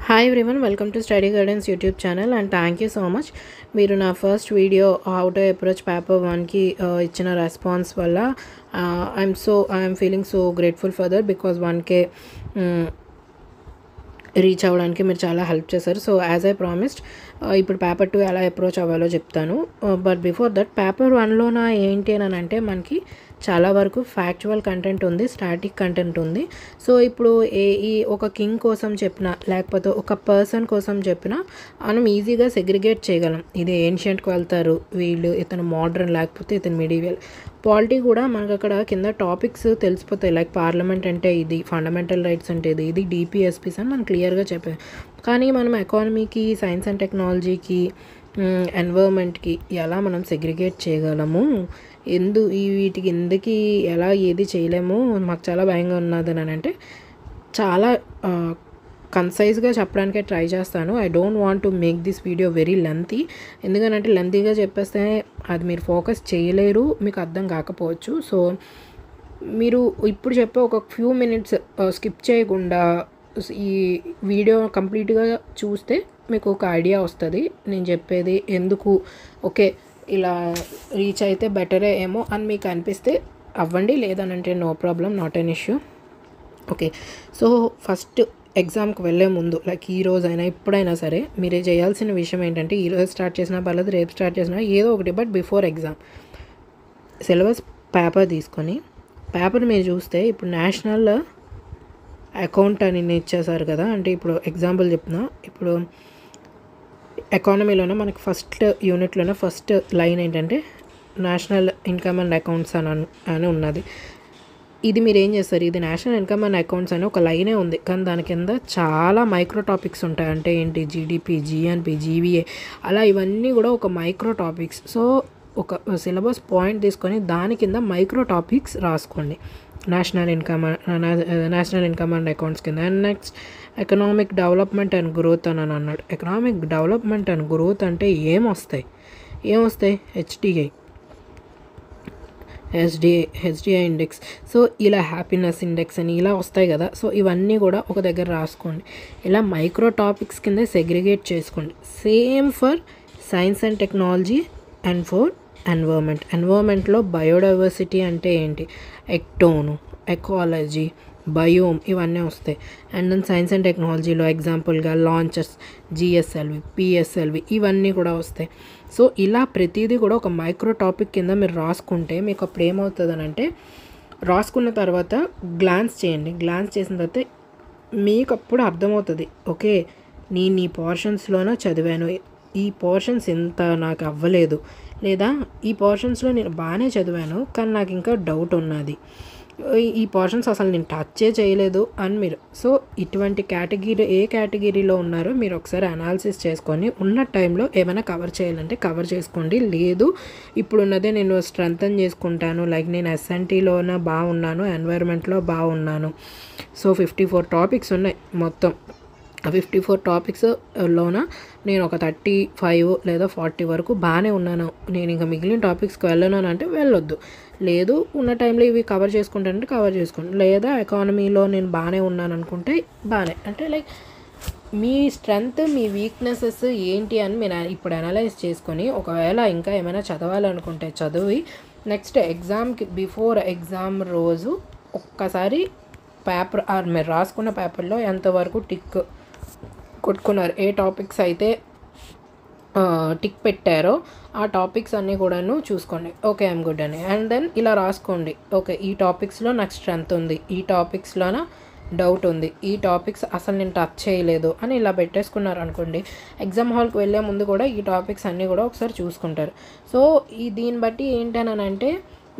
Hi everyone, welcome to Study Guidance YouTube channel and thank you so much. మీరు నా first video how to approach paper 1కి ఇచ్చిన response వల్ల I'm feeling so grateful for that because 1K reach అవ్వడానికి మీరు చాలా help చేశారు. So as I promised ఇప్పుడు పేపర్ 2 ఎలా అప్రోచ్ అవ్వాలో చెప్తాను. బట్ బిఫోర్ దట్ పేపర్ 1లోన ఏంటి అని అంటే మనకి చాలా వరకు ఫ్యాక్చువల్ కంటెంట్ ఉంది, స్టాటిక్ కంటెంట్ ఉంది. సో ఇప్పుడు ఈ ఒక కింగ్ కోసం చెప్పినా లేకపోతే ఒక పర్సన్ కోసం చెప్పినా మనం ఈజీగా సెగ్రిగేట్ చేయగలం. ఇది ఏన్షియంట్కి వెళ్తారు వీళ్ళు, ఇతను మోడర్న్ లేకపోతే ఇతను మిడివియల్. పాలిటీ కూడా మనకు అక్కడ కింద టాపిక్స్ తెలిసిపోతాయి. లైక్ పార్లమెంట్ అంటే ఇది, ఫండమెంటల్ రైట్స్ అంటే ఇది డిపిఎస్పీస్ అని మనం క్లియర్గా చెప్పాం. కానీ మనం ఎకానమీకి, సైన్స్ అండ్ టెక్నాలజీకి, ఎన్వైర్న్మెంట్కి ఎలా మనం సెగ్రిగేట్ చేయగలము, వీటికి ఎందుకు ఎలా ఏది చేయలేము, మాకు చాలా భయంగా ఉన్నది అని అంటే చాలా కన్సైజ్గా చెప్పడానికే ట్రై చేస్తాను. I don't want to make this video very lengthy. ఎందుకంటే లెంతీగా చెప్పేస్తే అది మీరు ఫోకస్ చేయలేరు, మీకు అర్థం కాకపోవచ్చు. సో మీరు ఇప్పుడు చెప్పే ఒక ఫ్యూ మినిట్స్ స్కిప్ చేయకుండా ఈ వీడియో కంప్లీట్గా చూస్తే మీకు ఒక ఐడియా వస్తుంది నేను చెప్పేది ఎందుకు ఓకే ఇలా రీచ్ అయితే బెటరే ఏమో అని మీకు అనిపిస్తే అవ్వండి, లేదనంటే no problem, not an issue. Okay, so first ఎగ్జామ్కి వెళ్ళే ముందు లైక్ ఈ రోజైనా ఎప్పుడైనా సరే మీరే చేయాల్సిన విషయం ఏంటంటే, ఈరోజు స్టార్ట్ చేసినా పర్లేదు, రేపు స్టార్ట్ చేసినా ఏదో ఒకటి, but before exam syllabus paper తీసుకొని పేపర్ మీరు చూస్తే ఇప్పుడు నేషనల్ అకౌంట్ అని ఇచ్చేసారు కదా. అంటే ఇప్పుడు ఎగ్జాంపుల్ చెప్తున్నా, ఇప్పుడు ఎకానమీలోనే మనకి ఫస్ట్ యూనిట్లోనే ఫస్ట్ లైన్ ఏంటంటే నేషనల్ ఇన్కమ్ అండ్ అకౌంట్స్ అని ఉన్నది. ఇది మీరు ఏం చేస్తారు, ఇది నేషనల్ ఇన్కమ్ అండ్ అకౌంట్స్ అని ఒక లైనే ఉంది, కానీ దాని కింద చాలా మైక్రో టాపిక్స్ ఉంటాయి. అంటే ఏంటి, జీడిపి, జిఎన్పి, జీవీఏ, అలా ఇవన్నీ కూడా ఒక మైక్రో టాపిక్స్. సో ఒక సిలబస్ పాయింట్ తీసుకొని దాని కింద మైక్రో టాపిక్స్ రాసుకోండి నేషనల్ ఇన్కమ్ అండ్ అకౌంట్స్ కింద. And next economic development and growth అని అన్నాడు. ఎకనామిక్ డెవలప్మెంట్ అండ్ గ్రోత్ అంటే ఏమొస్తాయి హెచ్డిఐ ఇండెక్స్, సో ఇలా హ్యాపీనెస్ ఇండెక్స్ అని ఇలా వస్తాయి కదా. సో ఇవన్నీ కూడా ఒక దగ్గర రాసుకోండి, ఇలా మైక్రో టాపిక్స్ కింద సెగ్రిగేట్ చేసుకోండి. Same for science and technology and for ఎన్వైర్న్మెంట్లో బయోడైవర్సిటీ అంటే ఏంటి, ఎక్టోను, ఎకాలజీ, బయోమ్ ఇవన్నీ వస్తాయి. అండ్ దెన్ సైన్స్ అండ్ టెక్నాలజీలో ఎగ్జాంపుల్గా లాంచెస్, జిఎస్ఎల్వి, పిఎస్ఎల్వి ఇవన్నీ కూడా వస్తాయి. సో ఇలా ప్రతిదీ కూడా ఒక మైక్రో టాపిక్ కింద మీరు రాసుకుంటే మీకు అప్పుడు ఏమవుతుంది అని అంటే, రాసుకున్న తర్వాత గ్లాన్స్ చేయండి. గ్లాన్స్ చేసిన తర్వాత మీకు అప్పుడు అర్థమవుతుంది, ఓకే నేను ఈ పోర్షన్స్లోనే చదివాను, ఈ పోర్షన్స్ ఎంత నాకు అవ్వలేదు, లేదా ఈ పోర్షన్స్లో నేను బాగానే చదివాను కానీ నాకు ఇంకా డౌట్ ఉన్నది, ఈ పోర్షన్స్ అసలు నేను టచ్చే చేయలేదు అని మీరు, సో ఇటువంటి ఏ కేటగిరీలో ఉన్నారో మీరు ఒకసారి అనాలిసిస్ చేసుకొని ఉన్న టైంలో ఏమైనా కవర్ చేయాలంటే కవర్ చేసుకోండి. లేదు ఇప్పుడున్నదే నేను స్ట్రెంథన్ చేసుకుంటాను, లైక్ నేను ఎస్ఎన్టీలోన బాగున్నాను, ఎన్వైర్న్మెంట్లో బాగున్నాను, సో 54 టాపిక్స్ ఉన్నాయి మొత్తం. ఆ 54 టాపిక్స్లోన నేను ఒక 35 లేదా 40 వరకు బాగానే ఉన్నాను, నేను ఇంకా మిగిలిన టాపిక్స్కి వెళ్ళను అని అంటే వెళ్ళొద్దు. లేదు ఉన్న టైంలో ఇవి కవర్ చేసుకుంటానంటే కవర్ చేసుకోండి. లేదా ఎకానమీలో నేను బాగానే ఉన్నాను అనుకుంటే బాగానే, అంటే లైక్ మీ స్ట్రెంగ్త్, మీ వీక్నెసెస్ ఏంటి అని మీరు ఇప్పుడు అనలైజ్ చేసుకొని ఒకవేళ ఇంకా ఏమైనా చదవాలనుకుంటే చదివి నెక్స్ట్ ఎగ్జామ్కి బిఫోర్ ఎగ్జామ్ రోజు ఒక్కసారి పేపర్ మీరు రాసుకున్న పేపర్లో ఎంతవరకు టిక్ కొట్టుకున్నారు, ఏ టాపిక్స్ అయితే టిక్ పెట్టారో ఆ టాపిక్స్ అన్నీ కూడాను చూసుకోండి. ఓకే ఐఎమ్ గుడ్ అని. అండ్ దెన్ ఇలా రాసుకోండి, ఓకే ఈ టాపిక్స్లో నాకు స్ట్రెంత్ ఉంది, ఈ టాపిక్స్లోన డౌట్ ఉంది, ఈ టాపిక్స్ అసలు నేను టచ్ చేయలేదు అని ఇలా పెట్టేసుకున్నారు అనుకోండి, ఎగ్జామ్ హాల్కి వెళ్ళే ముందు కూడా ఈ టాపిక్స్ అన్నీ కూడా ఒకసారి చూసుకుంటారు. సో దీన్ని బట్టి ఏంటనంటే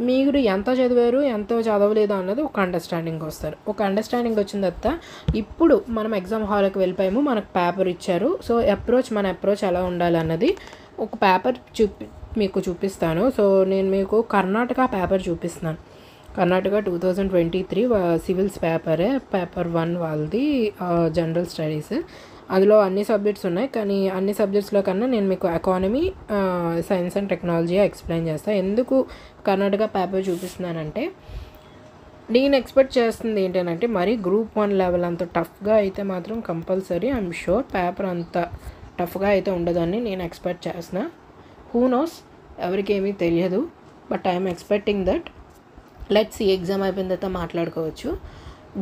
మీరు ఎంత చదివారు ఎంత చదవలేదు అన్నది ఒక అండర్స్టాండింగ్ వస్తారు. ఒక అండర్స్టాండింగ్ వచ్చిన తర్వాత ఇప్పుడు మనం ఎగ్జామ్ హాల్కి వెళ్ళిపోయాము, మనకు పేపర్ ఇచ్చారు. సో మన అప్రోచ్ ఎలా ఉండాలి అన్నది ఒక పేపర్ మీకు చూపిస్తాను. సో నేను మీకు కర్ణాటక పేపర్ చూపిస్తున్నాను. కర్ణాటక 2023 సివిల్స్ పేపర్ 1 వాళ్ళది జనరల్ స్టడీస్. అందులో అన్ని సబ్జెక్ట్స్ ఉన్నాయి, కానీ అన్ని సబ్జెక్ట్స్లో కన్నా నేను మీకు economy, science and technology explain చేస్తాను. ఎందుకు కర్ణాటక పేపర్ చూపిస్తున్నానంటే నేను ఎక్స్పెక్ట్ చేస్తుంది ఏంటంటే మరి గ్రూప్ 1 లెవెల్ అంత టఫ్గా అయితే మాత్రం కంపల్సరీ ఐఎమ్ షూర్ పేపర్ అంత టఫ్గా అయితే ఉండదని నేను ఎక్స్పెక్ట్ చేస్తున్నా. హూ నోస్, ఎవరికి ఏమీ తెలియదు, but I'm expecting that. Let's ఈ ఎగ్జామ్ అయిపోయిన తర్వాత మాట్లాడుకోవచ్చు.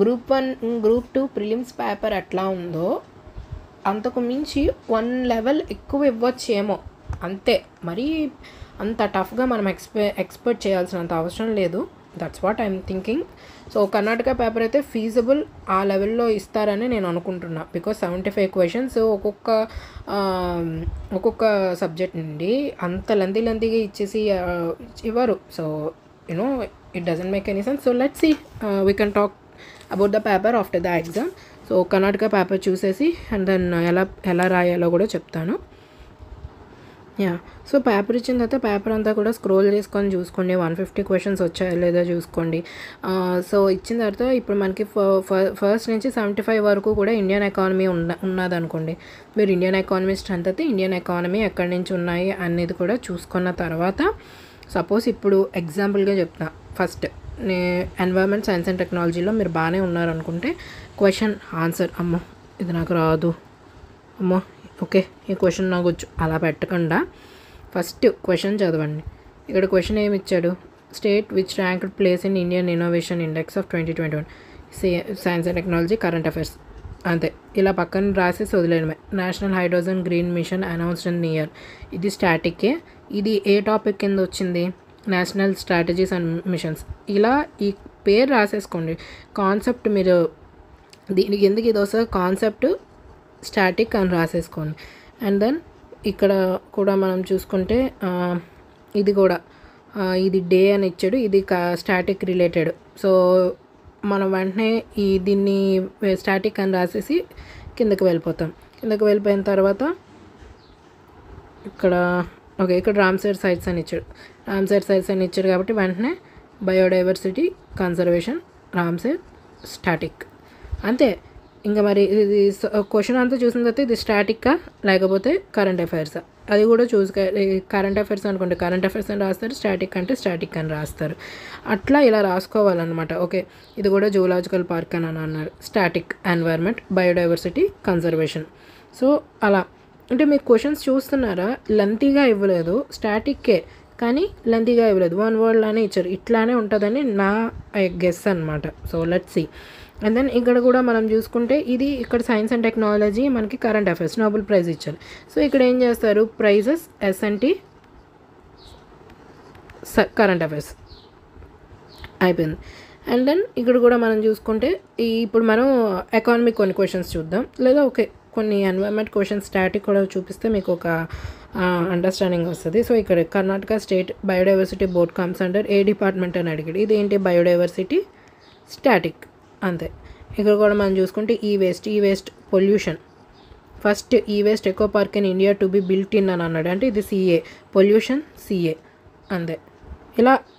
గ్రూప్ 1 గ్రూప్ 2 ప్రిలిమ్స్ పేపర్ ఎట్లా ఉందో అంతకు మించి 1 లెవెల్ ఎక్కువ ఇవ్వచ్చేమో, అంతే. మరీ అంత టఫ్గా మనం ఎక్స్పెక్ట్ చేయాల్సినంత అవసరం లేదు. That's what I'm thinking. So Karnataka paper అయితే ఫీజబుల్ ఆ లెవెల్లో ఇస్తారని నేను అనుకుంటున్నా. బికాస్ 75 క్వశ్చన్స్ ఒక్కొక్క సబ్జెక్ట్ నుండి అంత లెంతీగా ఇచ్చేసి ఇవ్వరు. So you know it doesn't make any sense. So let's see, we can talk about the paper after the exam. So Karnataka paper చూసేసి అండ్ దెన్ ఎలా రాయాలో కూడా చెప్తాను. సో పేపర్ ఇచ్చిన తర్వాత పేపర్ అంతా కూడా స్క్రోల్ చేసుకొని చూసుకోండి, 150 క్వశ్చన్స్ వచ్చాయో లేదో చూసుకోండి. సో ఇచ్చిన తర్వాత ఇప్పుడు మనకి ఫస్ట్ నుంచి 75 వరకు కూడా ఇండియన్ ఎకానమీ ఉన్నదనుకోండి. మీరు ఇండియన్ ఎకానమీ స్ట్రెంత్ అయితే ఇండియన్ ఎకానమీ ఎక్కడి నుంచి ఉన్నాయి అనేది కూడా చూసుకున్న తర్వాత, సపోజ్ ఇప్పుడు ఎగ్జాంపుల్గా చెప్తా, ఫస్ట్ ఎన్వైర్న్మెంట్ సైన్స్ అండ్ టెక్నాలజీలో మీరు బాగానే ఉన్నారనుకుంటే క్వశ్చన్ ఆన్సర్, అమ్మో ఇది నాకు రాదు, అమ్మో ఓకే ఈ క్వశ్చన్ నాకు వచ్చు అలా పెట్టకుండా ఫస్ట్ క్వశ్చన్ చదవండి. ఇక్కడ క్వశ్చన్ ఏమి ఇచ్చాడు, state which ranked place in Indian innovation index of 2021 science and technology current affairs, అంతే. ఇలా పక్కన రాసేసి వదిలేయడమే. National hydrogen green mission announced in year, ఇది స్టాటిక్కే. ఇది ఏ టాపిక్ కింద వచ్చింది, నేషనల్ స్ట్రాటజీస్ అండ్ మిషన్స్. ఇలా ఈ పేరు రాసేసుకోండి. కాన్సెప్ట్ మీరు దీనికి ఎందుకు ఇది వస్తుంది, కాన్సెప్ట్ స్టాటిక్ అని రాసేసుకోండి. అండ్ దెన్ ఇక్కడ కూడా మనం చూసుకుంటే ఇది కూడా ఇది డే అని ఇచ్చాడు, ఇది స్టాటిక్ రిలేటెడ్. సో మనం వెంటనే దీన్ని స్టాటిక్ అని రాసేసి కిందకి వెళ్ళిపోతాం. కిందకి వెళ్ళిపోయిన తర్వాత ఇక్కడ ఇక్కడ రామ్సర్ సైట్స్ అని ఇచ్చాడు. రామ్సర్ సైట్స్ అని ఇచ్చాడు కాబట్టి వెంటనే బయోడైవర్సిటీ కన్జర్వేషన్ రామ్సర్ స్టాటిక్, అంతే. ఇంకా మరి ఇది క్వశ్చన్ అంతా చూసిన తర్వాత ఇది స్టాటిక్కా లేకపోతే కరెంట్ అఫైర్సా అది కూడా కరెంట్ అఫైర్స్ అనుకోండి కరెంట్ అఫైర్స్ అని రాస్తారు, స్టాటిక్ అంటే స్టాటిక్ అని రాస్తారు. అట్లా ఇలా రాసుకోవాలన్నమాట. ఓకే ఇది కూడా జూలాజికల్ పార్క్ అని అన్నారు, static environment biodiversity conservation. So అలా అంటే మీకు క్వశ్చన్స్ చూస్తున్నారా, లెంతీగా ఇవ్వలేదు, స్టాటిక్కే కానీ లెంతీగా ఇవ్వలేదు, 1 వర్డ్లానే ఇచ్చారు. ఇట్లానే ఉంటుందని నా గెస్ అనమాట. So let's see. And then ఇక్కడ కూడా మనం చూసుకుంటే ఇది ఇక్కడ సైన్స్ అండ్ టెక్నాలజీ మనకి కరెంట్ అఫైర్స్ నోబెల్ ప్రైజ్ ఇచ్చారు. సో ఇక్కడ ఏం చేస్తారు, ప్రైజెస్ ఎస్ఎన్టీ కరెంట్ అఫైర్స్ అయిపోయింది. అండ్ దెన్ ఇక్కడ కూడా మనం చూసుకుంటే ఇప్పుడు మనం ఎకానమీ కొన్ని క్వశ్చన్స్ చూద్దాం, లేదా కొన్ని ఎన్వైర్న్మెంట్ క్వశ్చన్స్ స్టాటిక్ కూడా చూపిస్తే మీకు ఒక అండర్స్టాండింగ్ వస్తుంది. సో ఇక్కడ Karnataka state biodiversity board comes under ఏ డిపార్ట్మెంట్ అని అడిగాడు. ఇది ఏంటి, బయోడైవర్సిటీ స్టాటిక్, అంతే. ఇక్కడ కూడా మనం చూసుకుంటే ఈ వేస్ట్ పొల్యూషన్, ఫస్ట్ ఈ waste echo park in India to be built in అని అన్నాడు, అంటే ఇది సిఏ పొల్యూషన్ సిఏ, అంతే.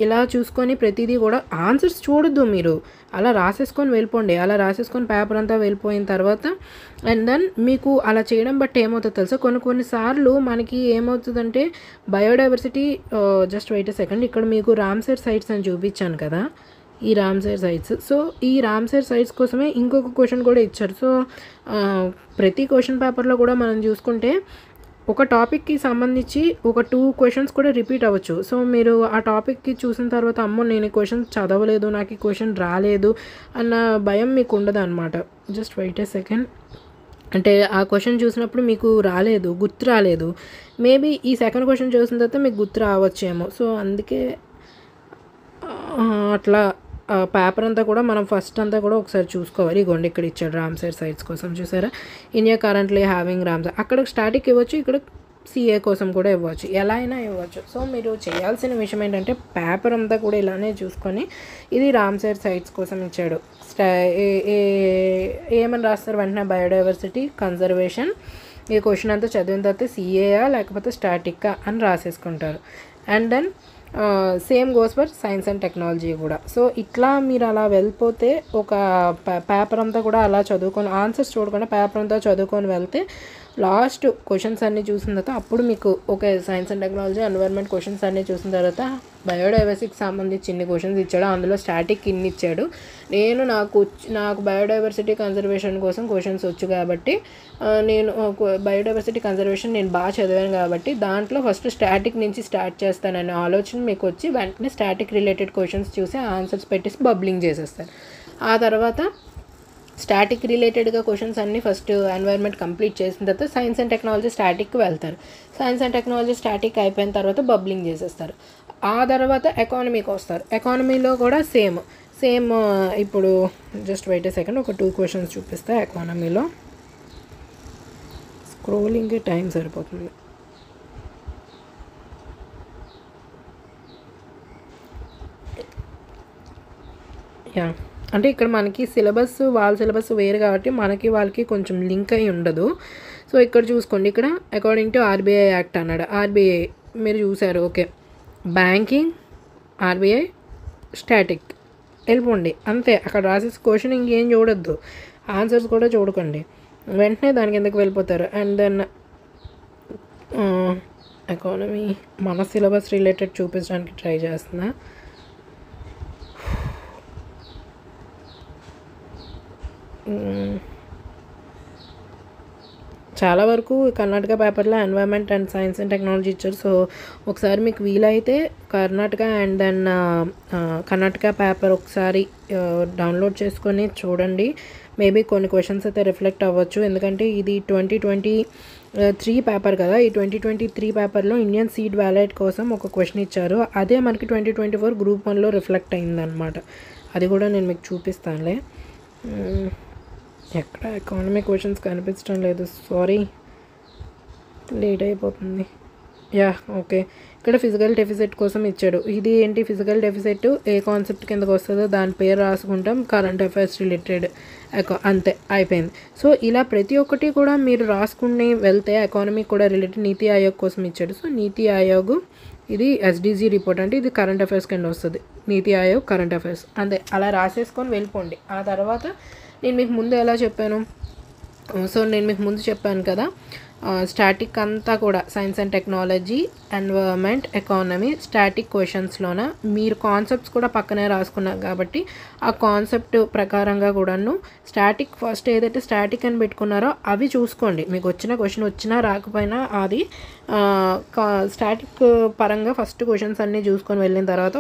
ఇలా చూసుకొని ప్రతిదీ కూడా ఆన్సర్స్ చూడొద్దు, మీరు అలా రాసేసుకొని వెళ్ళిపోండి. అలా రాసేసుకొని పేపర్ అంతా వెళ్ళిపోయిన తర్వాత అండ్ దెన్ మీకు అలా చేయడం బట్టి ఏమవుతుందో తెలుసా, కొన్నిసార్లు మనకి ఏమవుతుందంటే biodiversity just wait a second, ఇక్కడ మీకు రామ్సర్ సైట్స్ అని చూపించాను కదా, ఈ రామ్సర్ సైట్స్. సో ఈ రామ్సర్ సైట్స్ కోసమే ఇంకొక క్వశ్చన్ కూడా ఇచ్చారు. సో ప్రతి క్వశ్చన్ పేపర్లో కూడా మనం చూసుకుంటే ఒక టాపిక్కి సంబంధించి ఒక 2 క్వశ్చన్స్ కూడా రిపీట్ అవ్వచ్చు. సో మీరు ఆ టాపిక్కి చూసిన తర్వాత అమ్మో నేను ఈ క్వశ్చన్ చదవలేదు, నాకు ఈ క్వశ్చన్ రాలేదు అన్న భయం మీకు ఉండదు అనమాట. జస్ట్ వెయిట్ ఏ సెకండ్, అంటే ఆ క్వశ్చన్ చూసినప్పుడు మీకు గుర్తు రాలేదు, మేబీ ఈ సెకండ్ క్వశ్చన్ చూసిన తర్వాత మీకు గుర్తు రావచ్చేమో. సో అందుకే అట్లా పేపర్ అంతా కూడా మనం ఫస్ట్ అంతా కూడా ఒకసారి చూసుకోవాలి. ఇగోండి ఇక్కడ ఇచ్చాడు రామ్సర్ సైట్స్ కోసం, చూసారా, ఇండియా కరెంట్లీ హ్యావింగ్ రామ్సర్, అక్కడ స్టాటిక్ ఇవ్వచ్చు, ఇక్కడ సిఏ కోసం కూడా ఇవ్వచ్చు, ఎలా అయినా ఇవ్వచ్చు. సో మీరు చేయాల్సిన విషయం ఏంటంటే పేపర్ అంతా కూడా ఇలానే చూసుకొని ఇది రామ్సర్ సైట్స్ కోసం ఇచ్చాడు, ఏమని రాస్తారు వెంటనే బయోడైవర్సిటీ కన్జర్వేషన్. ఈ క్వశ్చన్ అంతా చదివిన తర్వాత సిఏయా లేకపోతే స్టాటిక్కా అని రాసేసుకుంటారు. And then same goes for science and technology కూడా. సో ఇట్లా మీరు అలా వెళ్ళిపోతే ఒక పేపర్ అంతా కూడా అలా చదువుకొని ఆన్సర్స్ చూడకుండా పేపర్ అంతా చదువుకొని వెళ్తే లాస్ట్ క్వశ్చన్స్ అన్నీ చూసిన తర్వాత అప్పుడు మీకు okay science and technology environment questions అన్నీ చూసిన తర్వాత బయోడైవర్సిటీకి సంబంధించి ఇన్ని క్వశ్చన్స్ ఇచ్చాడు, అందులో స్టాటిక్ ఇన్ని ఇచ్చాడు. నాకు బయోడైవర్సిటీ కన్జర్వేషన్ కోసం క్వశ్చన్స్ వచ్చు కాబట్టి నేను బయోడైవర్సిటీ కన్జర్వేషన్ నేను బాగా చదివాను కాబట్టి దాంట్లో ఫస్ట్ స్టాటిక్ నుంచి స్టార్ట్ చేస్తాననే ఆలోచన మీకు వచ్చి వెంటనే స్టాటిక్ రిలేటెడ్ క్వశ్చన్స్ చూసి ఆన్సర్స్ పెట్టేసి బబ్లింగ్ చేసేస్తాను. ఆ తర్వాత స్టాటిక్ రిలేటెడ్గా క్వశ్చన్స్ అన్నీ ఫస్ట్ ఎన్వైర్న్మెంట్ కంప్లీట్ చేసిన తర్వాత సైన్స్ అండ్ టెక్నాలజీ స్టాటిక్కి వెళ్తారు. సైన్స్ అండ్ టెక్నాలజీ స్టాటిక్ అయిపోయిన తర్వాత బబ్లింగ్ చేసేస్తారు. ఆ తర్వాత ఎకానమీకి వస్తారు. ఎకానమీలో కూడా సేమ్ ఇప్పుడు జస్ట్ వెయిట్ ఏ సెకండ్, ఒక 2 క్వశ్చన్స్ చూపిస్తా. ఎకానమీలో స్క్రోలింగ్ టైం సరిపోతుంది. యా, అంటే ఇక్కడ మనకి వాళ్ళ సిలబస్ వేరు కాబట్టి మనకి వాళ్ళకి కొంచెం లింక్ అయి ఉండదు. సో ఇక్కడ చూసుకోండి, ఇక్కడ అకార్డింగ్ టు ఆర్బీఐ యాక్ట్ అన్నాడు. ఆర్బీఐ మీరు చూసారు, ఓకే. బ్యాంకింగ్, ఆర్బీఐ, స్టాటిక్ వెళ్ళిపోండి అంతే. అక్కడ రాసేసి క్వశ్చన్ ఇంకేం చూడొద్దు, ఆన్సర్స్ కూడా చూడకండి, వెంటనే దానికి ఎందుకు వెళ్ళిపోతారు. అండ్ దెన్ ఎకానమీ మన సిలబస్ రిలేటెడ్ చూపించడానికి ట్రై చేస్తున్నా. చాలా వరకు కర్ణాటక పేపర్లో environment and science and technology ఇచ్చారు. సో ఒకసారి మీకు వీలైతే Karnataka and then Karnataka paper ఒకసారి డౌన్లోడ్ చేసుకొని చూడండి. మేబీ కొన్ని క్వశ్చన్స్ అయితే రిఫ్లెక్ట్ అవ్వచ్చు, ఎందుకంటే ఇది 2023 పేపర్ కదా. ఈ 2023 పేపర్లో ఇండియన్ సీడ్ వ్యాలెట్ కోసం ఒక క్వశ్చన్ ఇచ్చారు. అదే మనకి 2024 గ్రూప్ 1లో రిఫ్లెక్ట్ అయిందనమాట. అది కూడా నేను మీకు చూపిస్తానులే. ఎక్కడ ఎకానమీ క్వశ్చన్స్ కనిపించడం లేదు, సారీ, లేట్ అయిపోతుంది. Yeah, okay. ఇక్కడ ఫిజికల్ డెఫిసిట్ కోసం ఇచ్చాడు. ఇది ఏంటి ఫిజికల్ డెఫిసిట్, ఏ కాన్సెప్ట్ కిందకు వస్తుందో దాని పేరు రాసుకుంటాం, కరెంట్ అఫైర్స్ రిలేటెడ్ అంతే, అయిపోయింది. సో ఇలా ప్రతి ఒక్కటి కూడా మీరు రాసుకుని వెళ్తే ఎకానమీ కూడా రిలేటెడ్ నీతి ఆయోగ్ కోసం ఇచ్చాడు. సో నీతి ఆయోగ్ ఇది ఎస్డిజి రిపోర్ట్, అంటే ఇది కరెంట్ అఫైర్స్ కింద వస్తుంది. నీతి ఆయోగ్ కరెంట్ అఫైర్స్ అంతే, అలా రాసేసుకొని వెళ్ళిపోండి. ఆ తర్వాత నేను మీకు ముందు ఎలా చెప్పాను, నేను మీకు ముందు చెప్పాను కదా, స్టాటిక్ అంతా కూడా science and technology, environment, economy static క్వశ్చన్స్లోన మీరు కాన్సెప్ట్స్ కూడా పక్కనే రాసుకున్నారు కాబట్టి ఆ కాన్సెప్ట్ ప్రకారంగా కూడాను స్టాటిక్ ఫస్ట్ ఏదైతే స్టాటిక్ అని పెట్టుకున్నారో అవి చూసుకోండి. మీకు వచ్చిన క్వశ్చన్ వచ్చినా రాకపోయినా అది స్టాటిక్ పరంగా ఫస్ట్ క్వశ్చన్స్ అన్నీ చూసుకొని వెళ్ళిన తర్వాత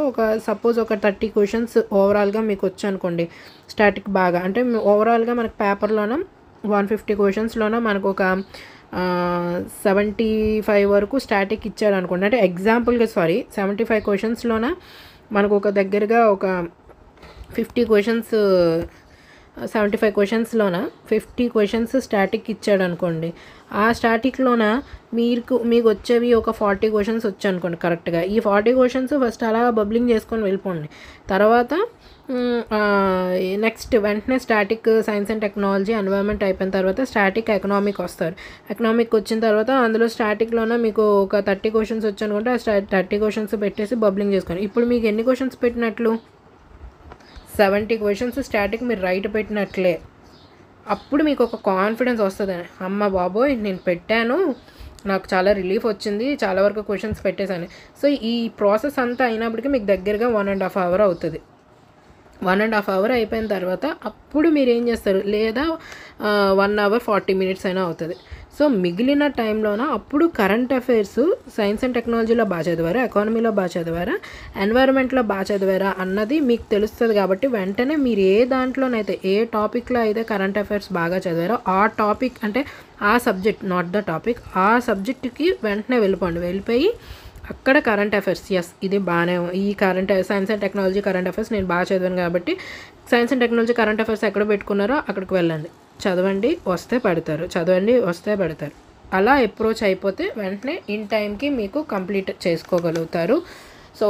సపోజ్ ఒక 30 క్వశ్చన్స్ ఓవరాల్గా మీకు వచ్చనుకోండి స్టాటిక్ బాగా, అంటే ఓవరాల్గా మనకు పేపర్లోన 150 క్వశ్చన్స్లోన మనకు ఒక 75 వరకు స్టాటిక్ ఇచ్చాడు అనుకోండి. అంటే ఎగ్జాంపుల్గా 75 క్వశ్చన్స్లోన మనకు ఒక దగ్గరగా ఒక 50 క్వశ్చన్స్ 75 క్వశ్చన్స్లోన 50 క్వశ్చన్స్ స్టాటిక్ ఇచ్చాడు అనుకోండి. ఆ స్టాటిక్లోన మీకు వచ్చేవి ఒక 40 క్వశ్చన్స్ వచ్చాయనుకోండి కరెక్ట్గా. ఈ 40 క్వశ్చన్స్ ఫస్ట్ అలా బబ్లింగ్ చేసుకొని వెళ్ళిపోండి. తర్వాత నెక్స్ట్ వెంటనే static science and technology, environment అయిపోయిన తర్వాత స్టాటిక్ ఎకనామిక్ వస్తారు. ఎకనామిక్ వచ్చిన తర్వాత అందులో స్టాటిక్లోనే మీకు ఒక 30 క్వశ్చన్స్ వచ్చనుకుంటే ఆ 30 క్వశ్చన్స్ పెట్టేసి బబ్లింగ్ చేసుకోండి. ఇప్పుడు మీకు ఎన్ని క్వశ్చన్స్ పెట్టినట్లు, 70 క్వశ్చన్స్ స్టాటిక్ మీరు రైట్ పెట్టినట్లే. అప్పుడు మీకు ఒక కాన్ఫిడెన్స్ వస్తుంది, అమ్మ బాబోయ్ నేను పెట్టాను, నాకు చాలా రిలీఫ్ వచ్చింది, చాలా వరకు క్వశ్చన్స్ పెట్టేశాను. సో ఈ ప్రాసెస్ అంతా అయినప్పటికీ మీకు దగ్గరగా 1.5 hour అవుతుంది. 1.5 hour అయిపోయిన తర్వాత అప్పుడు మీరు ఏం చేస్తారు, లేదా 1 hour 40 minutes అయినా అవుతుంది. సో మిగిలిన టైంలోన అప్పుడు కరెంట్ అఫైర్స్ సైన్స్ అండ్ టెక్నాలజీలో బాగా చదివారా, ఎకానమీలో బాగా చదివారా, ఎన్వైర్న్మెంట్లో బాగా చదివారా అన్నది మీకు తెలుస్తుంది. కాబట్టి వెంటనే మీరు ఏ దాంట్లోనైతే ఏ టాపిక్లో అయితే కరెంట్ అఫైర్స్ బాగా చదివారో ఆ టాపిక్, అంటే ఆ సబ్జెక్ట్, నాట్ ద టాపిక్, ఆ సబ్జెక్ట్కి వెంటనే వెళ్ళిపోయి అక్కడ కరెంట్ అఫైర్స్, ఎస్ ఇది బాగానే, ఈ science and technology current affairs నేను బాగా చదివాను కాబట్టి science and technology current affairs ఎక్కడ పెట్టుకున్నారో అక్కడికి వెళ్ళండి, చదవండి వస్తే పెడతారు. అలా అప్రోచ్ అయిపోతే వెంటనే ఇన్ టైంకి మీకు కంప్లీట్ చేసుకోగలుగుతారు. సో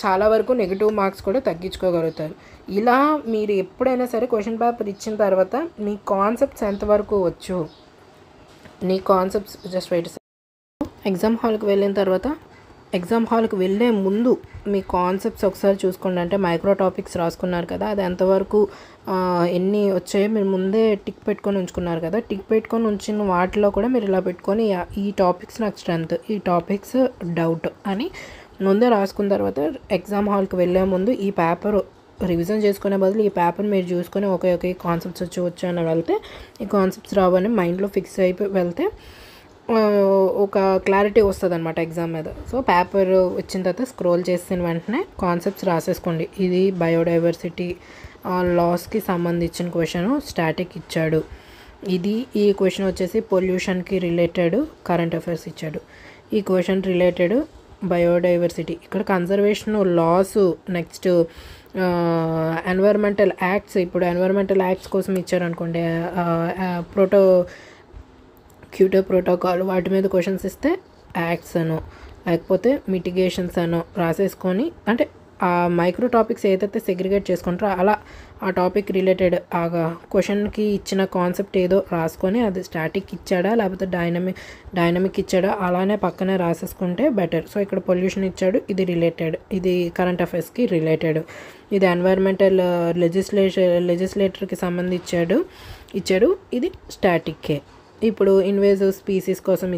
చాలా వరకు నెగిటివ్ మార్క్స్ కూడా తగ్గించుకోగలుగుతారు. ఇలా మీరు ఎప్పుడైనా సరే క్వశ్చన్ పేపర్ ఇచ్చిన తర్వాత మీ కాన్సెప్ట్స్ ఎంతవరకు వచ్చు, నీ కాన్సెప్ట్స్ జస్ట్ వెయిట్. ఎగ్జామ్ హాల్కి వెళ్ళే ముందు మీ కాన్సెప్ట్స్ ఒకసారి చూసుకోండి. అంటే మైక్రో టాపిక్స్ రాసుకున్నారు కదా, అది ఎంతవరకు ఎన్ని వచ్చాయో మీరు ముందే టిక్ పెట్టుకొని ఉంచుకున్నారు కదా, టిక్ పెట్టుకొని ఉంచిన వాటిలో కూడా మీరు ఇలా పెట్టుకొని ఈ టాపిక్స్ నాకు స్ట్రెంత్, ఈ టాపిక్స్ డౌట్ అని ముందే రాసుకున్న తర్వాత ఎగ్జామ్ హాల్కి వెళ్ళే ముందు ఈ పేపర్ రివిజన్ చేసుకునే బదులు ఈ పేపర్ మీరు చూసుకొని ఓకే కాన్సెప్ట్స్ వచ్చి అని వెళ్తే ఈ కాన్సెప్ట్స్ రావని మైండ్లో ఫిక్స్ అయిపోయి వెళ్తే ఒక క్లారిటీ వస్తుంది అనమాట ఎగ్జామ్ మీద. సో పేపర్ వచ్చిన తర్వాత స్క్రోల్ చేసిన వెంటనే కాన్సెప్ట్స్ రాసేసుకోండి. ఇది బయోడైవర్సిటీ లాస్కి సంబంధించిన క్వశ్చన్ స్టాటిక్ ఇచ్చాడు, ఈ క్వశ్చన్ వచ్చేసి పొల్యూషన్కి రిలేటెడ్ కరెంట్ అఫైర్స్ ఇచ్చాడు, ఈ క్వశ్చన్ రిలేటెడ్ బయోడైవర్సిటీ, ఇక్కడ conservation loss, next environmental acts, ఇప్పుడు ఎన్వైర్మెంటల్ యాక్ట్స్ కోసం ఇచ్చారనుకోండి క్యోటో ప్రోటోకాల్ వాటి మీద క్వశ్చన్స్ ఇస్తే యాక్ట్స్ అనో లేకపోతే మిటిగేషన్స్ అనో రాసేసుకొని, అంటే ఆ మైక్రో టాపిక్స్ ఏదైతే సెగ్రిగేట్ చేసుకుంటారో అలా ఆ టాపిక్ రిలేటెడ్ ఆ క్వశ్చన్కి ఇచ్చిన కాన్సెప్ట్ ఏదో రాసుకొని అది స్టాటిక్ ఇచ్చాడా లేకపోతే డైనమిక్ ఇచ్చాడా అలానే పక్కనే రాసేసుకుంటే బెటర్. సో ఇక్కడ పొల్యూషన్ ఇచ్చాడు, ఇది రిలేటెడ్, ఇది కరెంట్ అఫైర్స్కి రిలేటెడ్, ఇది ఎన్వైర్మెంటల్ లెజిస్లేటర్కి సంబంధించాడు, ఇది స్టాటిక్కే. ఇప్పుడు ఇన్వేజివ్ స్పీసీస్ కోసం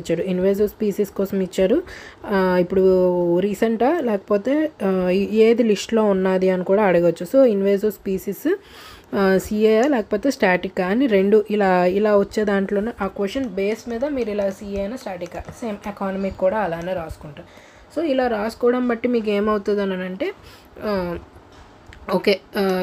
ఇచ్చారు, ఇప్పుడు రీసెంటా లేకపోతే ఏది లిస్ట్లో ఉన్నది అని కూడా అడగచ్చు. సో ఇన్వేజివ్ స్పీసీస్ సిఏ లేకపోతే స్టాటికా అని రెండు ఇలా వచ్చే దాంట్లోనే ఆ క్వశ్చన్ బేస్ మీద మీరు ఇలా సిఏ అయినా స్టాటికా, సేమ్ ఎకానమిక్ కూడా అలానే రాసుకుంటారు. సో ఇలా రాసుకోవడం బట్టి మీకు ఏమవుతుంది అని అంటే ఓకే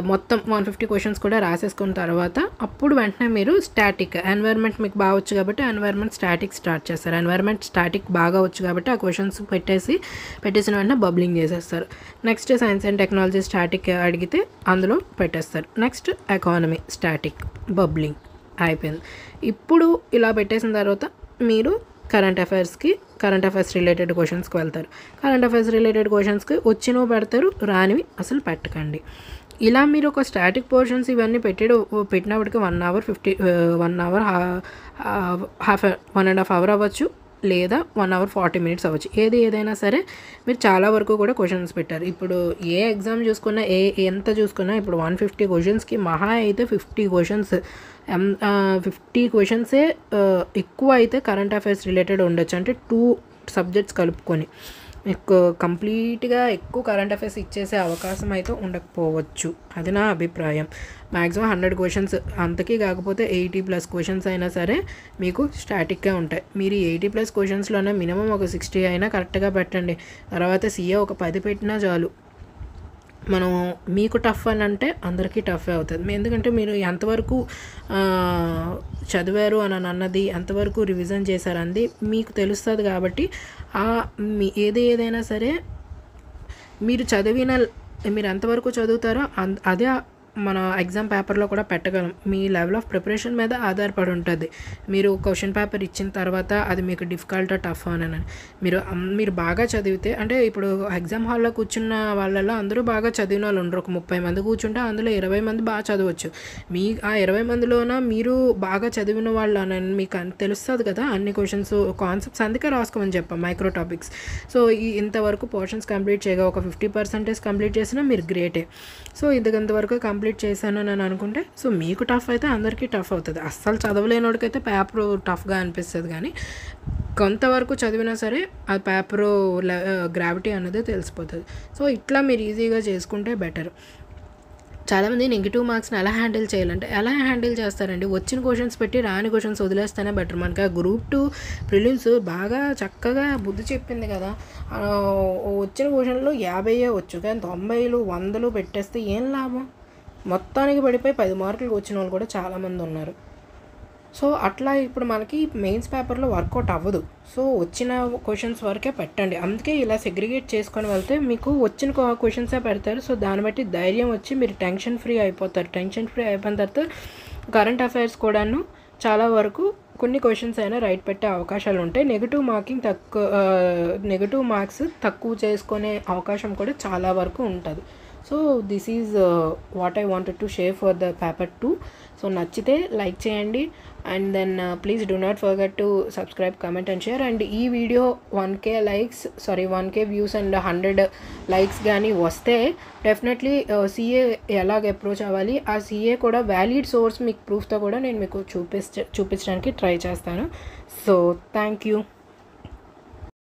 మొత్తం 150 క్వశ్చన్స్ కూడా రాసేసుకున్న తర్వాత అప్పుడు వెంటనే మీరు స్టాటిక్ ఎన్వైర్న్మెంట్ మీకు బాగా వచ్చు కాబట్టి ఎన్వైర్న్మెంట్ స్టాటిక్ స్టార్ట్ చేస్తారు. ఎన్వైర్న్మెంట్ స్టాటిక్ బాగా వచ్చు కాబట్టి ఆ క్వశ్చన్స్ పెట్టేసిన వెంటనే బబ్లింగ్ చేసేస్తారు. Next science and technology static అడిగితే అందులో పెట్టేస్తారు. నెక్స్ట్ ఎకానమీ స్టాటిక్ బబ్లింగ్ అయిపోయింది. ఇప్పుడు ఇలా పెట్టేసిన తర్వాత మీరు కరెంట్ అఫైర్స్ రిలేటెడ్ క్వశ్చన్స్కి వెళ్తారు. కరెంట్ అఫైర్స్ రిలేటెడ్ క్వశ్చన్స్కి వచ్చినవి పెడతారు, రానివి అసలు పెట్టకండి. ఇలా మీరు ఒక స్టాటిక్ పోర్షన్స్ ఇవన్నీ పెట్టినప్పటికీ 1 అవర్ 1.5 అవర్ అవ్వచ్చు, లేదా 1 అవర్ 40 మినిట్స్ అవ్వచ్చు. ఏదైనా సరే మీరు చాలా వరకు కూడా క్వశ్చన్స్ పెట్టారు. ఇప్పుడు ఏ ఎగ్జామ్ చూసుకున్నా ఎంత చూసుకున్నా ఇప్పుడు 150 క్వశ్చన్స్కి మహా అయితే 50 క్వశ్చన్సే ఎక్కువ అయితే కరెంట్ అఫైర్స్ రిలేటెడ్ ఉండొచ్చు. అంటే 2 సబ్జెక్ట్స్ కలుపుకొని మీకు కంప్లీట్గా ఎక్కువ కరెంట్ అఫైర్స్ ఇచ్చేసే అవకాశం అయితే ఉండకపోవచ్చు. అది నా అభిప్రాయం. మ్యాక్సిమం 100 క్వశ్చన్స్ అంతకీ కాకపోతే 80+ క్వశ్చన్స్ అయినా సరే మీకు స్టాటిక్గా ఉంటాయి. మీరు 80+ క్వశ్చన్స్లోనే మినిమం ఒక 60 అయినా కరెక్ట్గా పెట్టండి. తర్వాత సిఏ ఒక 10 పెట్టినా చాలు. మనం మీకు టఫ్ అని అంటే అందరికీ టఫ్ అవుతుంది. ఎందుకంటే మీరు ఎంతవరకు చదివారు అని అన్నది, ఎంతవరకు రివిజన్ చేశారు అంది మీకు తెలుస్తుంది. కాబట్టి ఏదైనా సరే మీరు ఎంతవరకు చదువుతారో అదే మన ఎగ్జామ్ పేపర్లో కూడా పెట్టగలం. మీ లెవెల్ ఆఫ్ ప్రిపరేషన్ మీద ఆధారపడి ఉంటుంది. మీరు క్వశ్చన్ పేపర్ ఇచ్చిన తర్వాత అది మీకు డిఫికల్ట్ టఫ్ అని మీరు బాగా చదివితే, అంటే ఇప్పుడు ఎగ్జామ్ హాల్లో కూర్చున్న వాళ్ళలో అందరూ బాగా చదివిన వాళ్ళు ఉండరు. ఒక 30 మంది కూర్చుంటే అందులో 20 మంది బాగా చదవచ్చు. ఆ 20 మందిలోన మీరు బాగా చదివిన వాళ్ళు అని మీకు తెలుస్తుంది కదా అన్ని క్వశ్చన్స్ కాన్సెప్ట్స్, అందుకే రాసుకోమని చెప్పాం మైక్రో టాపిక్స్. సో ఇంతవరకు పోర్షన్స్ కంప్లీట్ చేయగా ఒక 50% కంప్లీట్ చేసినా మీరు గ్రేటే. సో ఇంతవరకు కంప్లీట్ చేశాను అని అనుకుంటే సో మీకు టఫ్ అయితే అందరికీ టఫ్ అవుతుంది. అస్సలు చదవలేనోడికైతే పేపర్ టఫ్గా అనిపిస్తుంది, కానీ కొంతవరకు చదివినా సరే ఆ పేపర్ గ్రావిటీ అనేది తెలిసిపోతుంది. సో ఇట్లా మీరు ఈజీగా చేసుకుంటే బెటర్. చాలామంది నెగిటివ్ మార్క్స్ని ఎలా హ్యాండిల్ చేస్తారండి? వచ్చిన క్వశ్చన్స్ పెట్టి రాని క్వశ్చన్స్ వదిలేస్తేనే బెటర్. మనకి ఆ Group 2 ప్రిలిమ్స్ బాగా చక్కగా బుద్ధి చెప్పింది కదా. వచ్చిన క్వశ్చన్లో 50 వచ్చు, కానీ 90, 100 పెట్టేస్తే ఏం లాభం? మొత్తానికి పడిపోయి 10 మార్కులు వచ్చిన వాళ్ళు కూడా చాలామంది ఉన్నారు. సో అట్లా ఇప్పుడు మనకి మెయిన్స్ పేపర్లో వర్కౌట్ అవ్వదు. సో వచ్చిన క్వశ్చన్స్ వరకే పెట్టండి. అందుకే ఇలా సెగ్రిగేట్ చేసుకొని వెళ్తే మీకు వచ్చిన క్వశ్చన్సే పెడతారు. సో దాన్ని బట్టి ధైర్యం వచ్చి మీరు టెన్షన్ ఫ్రీ అయిపోతారు. టెన్షన్ ఫ్రీ అయిపోయిన తర్వాత కరెంట్ అఫైర్స్ కూడాను చాలా వరకు కొన్ని క్వశ్చన్స్ అయినా రైట్ పెట్టే అవకాశాలు ఉంటాయి. నెగిటివ్ మార్క్స్ తక్కువ చేసుకునే అవకాశం కూడా చాలా వరకు ఉంటుంది. So this is what I wanted to share for the paper 2. So నచ్చితే లైక్ చేయండి, and then please do not forget to subscribe, comment and share. And ఈ video 1K views and 100 likes కానీ వస్తే డెఫినెట్లీ సిఏ ఎలాగ approach అవ్వాలి, ఆ CA కూడా valid source మీకు ప్రూఫ్తో కూడా నేను మీకు చూపించడానికి ట్రై చేస్తాను. So thank you.